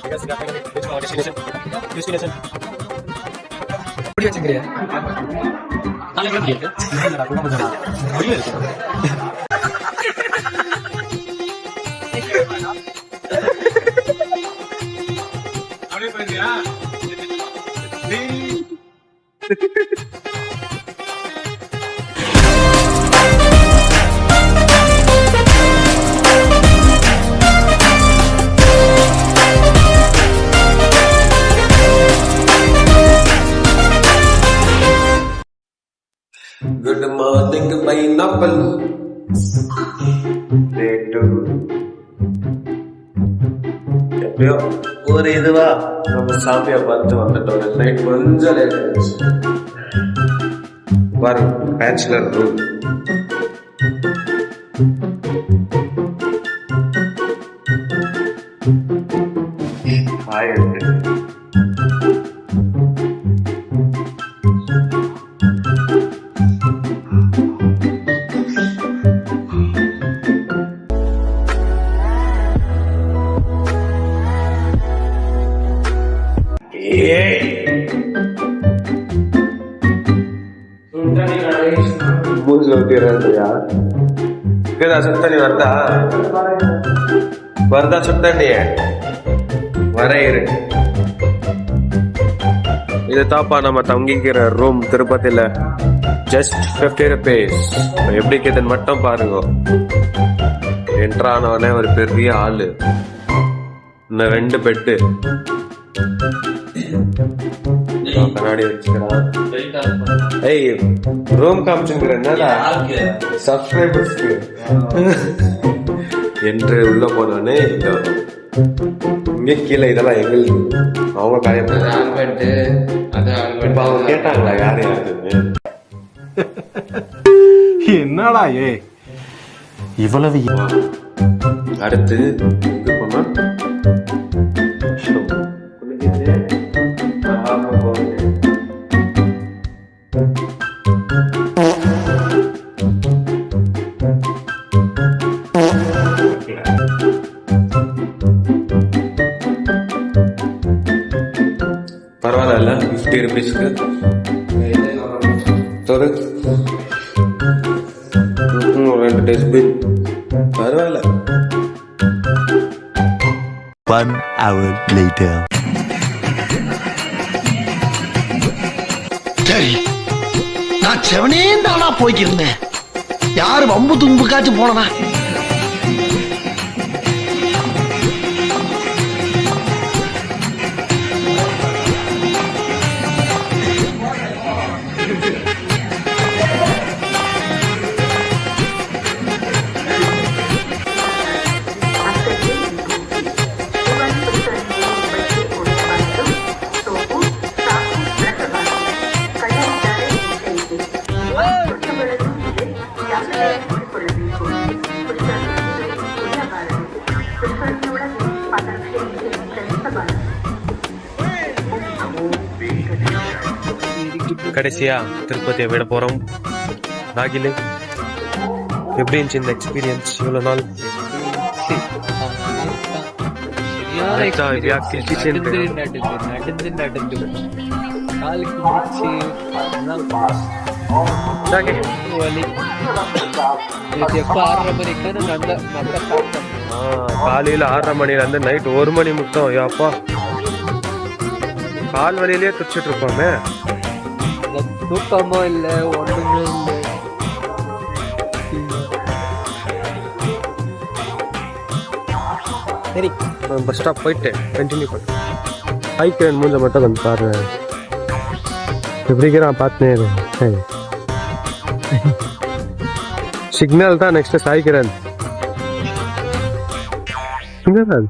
Because we are going to reach our destination. எப்படி வச்சுக்கிறியா? நாளைக்கு எப்படி இருக்கு? முடியல இருக்கு. அப்படியே போறியா? Good morning, pineapple. Day 2. எப்படியோ ஒரு இதுவா நம்ம சாமியை பார்த்து வந்துட்டோம். நைட் கொஞ்சம் லேட் ஆயிடுச்சு. பாருங்க, பேச்சுலர் ரூம். ஹாய் மூஞ்சி ஒட்டிடுறியா? சுத்தண்ணி வருதா சுத்தண்ணிய வர இரு. இது தாப்பா நம்ம தங்கிக்கிற ரூம் திருப்பதில. Just 50 rupees. எப்படி கேதுன்னு மட்டும் பாருங்க. என்ட்ரானவனே ஒரு பெரிய ஆளு. இன்னும் 2 பெட்டு. கண்ணாடி வச்சுக்கிறான். ஏய், ரூம் காமிச்சுங்கிறா சப்ஸ்கிரைபர்ஸ்க்கு என்று உள்ள போனோடனே இங்க கீழே இதெல்லாம் எங்களுக்கு அவங்க காயம் அவங்க கேட்டாங்களா யாரு யாருன்னு. என்னடா ஏ இவ்வளவு. அடுத்து இங்க போனா பரவாயில்ல 50 rupeesக்கு ஒரு 2 டஸ்ட்பின் பரவாயில்ல. 1 hour later. சரி, நான் செவனே தானா போய்க்கிருந்தேன். யாரு வம்பு தும்புக்காச்சும் போனனா? கடைசியா திருப்பதியை விட போறோம். நாகிலே எப்படி இருந்துச்சு இந்த எக்ஸ்பீரியன்ஸ்? இவ்வளவு நாள் காலையில 6:30 மணில இருந்து நைட் 1 மணி மட்டும். யாப்பா, கால் வலியிலேயே துடிச்சிட்டு இருப்போமே. தூக்கமோ இல்லை, ஒன்றுமே இல்லை. சரி, பஸ் ஸ்டாப் போயிட்டு கண்டினியூ பண்ண. ஹைக்கிரன் மூஞ்ச மட்டும் கொஞ்சம் பாரு. எப்படிங்கிறான் பார்த்துனே. சரி, சிக்னல் தான் நெக்ஸ்ட் சாய்க்கிறேன். சிக்னல்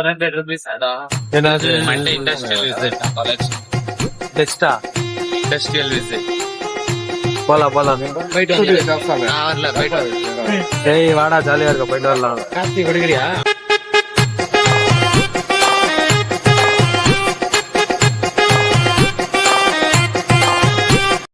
400 rupees அடா. என்னது Monday industrial visit college. டெஸ்டா Industrial visit. போலாம் போலாம் நான் வரல, போயிட்டு வரேன். ஏய் வாடா ஜாலியா இருக்க போயிட்டு வரலாம் காப்பி கொடுக்குறியா?